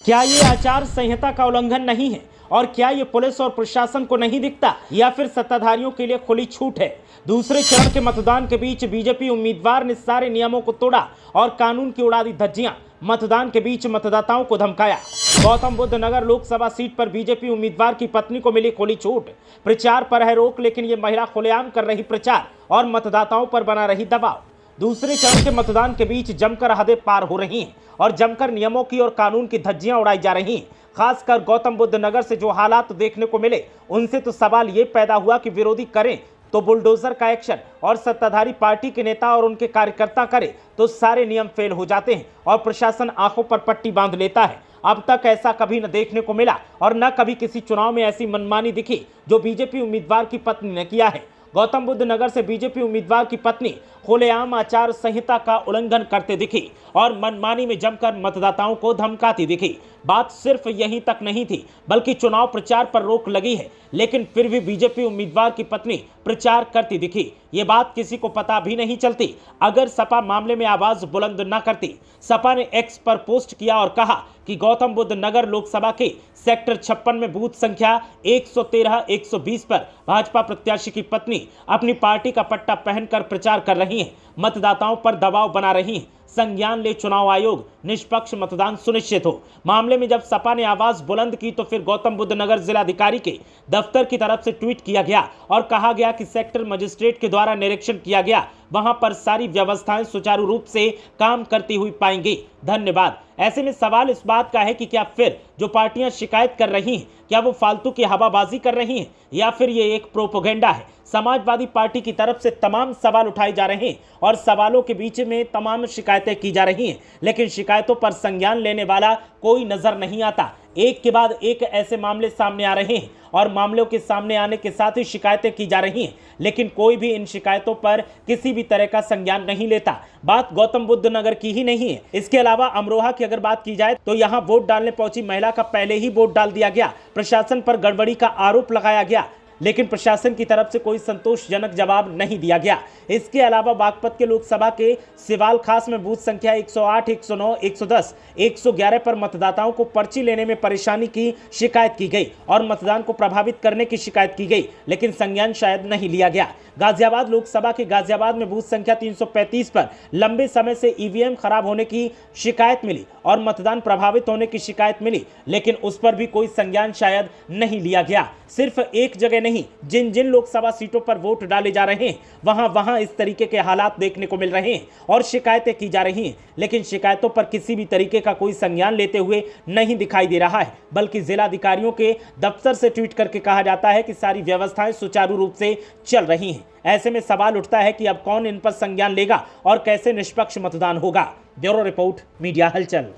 क्या ये आचार संहिता का उल्लंघन नहीं है और क्या ये पुलिस और प्रशासन को नहीं दिखता या फिर सत्ताधारियों के लिए खुली छूट है? दूसरे चरण के मतदान के बीच बीजेपी उम्मीदवार ने सारे नियमों को तोड़ा और कानून की उड़ा दी धज्जियां। मतदान के बीच मतदाताओं को धमकाया। गौतम बुद्ध नगर लोकसभा सीट पर बीजेपी उम्मीदवार की पत्नी को मिली खुली छूट। प्रचार पर है रोक, लेकिन ये महिला खुलेआम कर रही प्रचार और मतदाताओं पर बना रही दबाव। दूसरे चरण के मतदान के बीच जमकर हदें पार हो रही हैं और जमकर नियमों की और कानून की धज्जियां उड़ाई जा रही हैं। खासकर गौतम बुद्ध नगर से जो हालात देखने को मिले, उनसे तो सवाल ये पैदा हुआ कि विरोधी करें तो बुलडोजर का एक्शन और सत्ताधारी पार्टी के नेता और उनके कार्यकर्ता करें तो सारे नियम फेल हो जाते हैं और प्रशासन आंखों पर पट्टी बांध लेता है। अब तक ऐसा कभी न देखने को मिला और न कभी किसी चुनाव में ऐसी मनमानी दिखी जो बीजेपी उम्मीदवार की पत्नी ने किया है। गौतम बुद्ध नगर से बीजेपी उम्मीदवार की पत्नी खुलेआम आचार संहिता का उल्लंघन करते दिखी और मनमानी में जमकर मतदाताओं को धमकाती दिखी। बात सिर्फ यहीं तक नहीं थी, बल्कि चुनाव प्रचार पर रोक लगी है, लेकिन फिर भी बीजेपी उम्मीदवार की पत्नी प्रचार करती दिखी। ये बात किसी को पता भी नहीं चलती अगर सपा मामले में आवाज बुलंद न करती। सपा ने एक्स पर पोस्ट किया और कहा कि गौतम बुद्ध नगर लोकसभा के सेक्टर 56 में बूथ संख्या 113-120 पर भाजपा प्रत्याशी की पत्नी अपनी पार्टी का पट्टा पहनकर प्रचार कर रही हैं, मतदाताओं पर दबाव बना रही हैं। संज्ञान ले चुनाव आयोग, निष्पक्ष मतदान सुनिश्चित हो। मामले में जब सपा ने आवाज बुलंद की तो फिर गौतम बुद्ध नगर जिलाधिकारी के दफ्तर की तरफ से ट्वीट किया गया और कहा गया कि सेक्टर मजिस्ट्रेट के द्वारा निरीक्षण किया गया, वहां पर सारी व्यवस्थाएं सुचारू रूप से काम करती हुई पाएंगी। धन्यवाद। ऐसे में सवाल इस बात का है कि क्या फिर जो पार्टियां शिकायत कर रही हैं, क्या वो फालतू की हवाबाजी कर रही हैं या फिर ये एक प्रोपेगेंडा है? समाजवादी पार्टी की तरफ से तमाम सवाल उठाए जा रहे हैं और सवालों के बीच में तमाम शिकायतें की जा रही हैं, लेकिन शिकायतों पर संज्ञान लेने वाला कोई नजर नहीं आता। एक के बाद एक ऐसे मामले सामने आ रहे हैं और मामलों के सामने आने के साथ ही शिकायतें की जा रही हैं, लेकिन कोई भी इन शिकायतों पर किसी भी तरह का संज्ञान नहीं लेता। बात गौतम बुद्ध नगर की ही नहीं है, इसके अलावा अमरोहा की अगर बात की जाए तो यहां वोट डालने पहुंची महिला का पहले ही वोट डाल दिया गया। प्रशासन पर गड़बड़ी का आरोप लगाया गया, लेकिन प्रशासन की तरफ से कोई संतोषजनक जवाब नहीं दिया गया। इसके अलावा बागपत के लोकसभा के सिवाल खास में बूथ संख्या 108, 109, 110, 111 पर मतदाताओं को पर्ची लेने में परेशानी की शिकायत की गई और मतदान को प्रभावित करने की शिकायत की गई, लेकिन संज्ञान शायद नहीं लिया गया। गाजियाबाद लोकसभा के गाजियाबाद में बूथ संख्या 335 पर लंबे समय से ईवीएम खराब होने की शिकायत मिली और मतदान प्रभावित होने की शिकायत मिली, लेकिन उस पर भी कोई संज्ञान शायद नहीं लिया गया। सिर्फ एक जगह नहीं, जिन जिन लोकसभा सीटों पर वोट डाले जा रहे हैं वहां इस तरीके के हालात देखने को मिल रहे हैं और शिकायतें की जा रही हैं, लेकिन शिकायतों पर किसी भी तरीके का कोई संज्ञान लेते हुए नहीं दिखाई दे रहा है, बल्कि जिलाधिकारियों के दफ्तर से ट्वीट करके कहा जाता है कि सारी व्यवस्थाएं सुचारू रूप से चल रही हैं। ऐसे में सवाल उठता है कि अब कौन इन पर संज्ञान लेगा और कैसे निष्पक्ष मतदान होगा। ब्यूरो रिपोर्ट, मीडिया हलचल।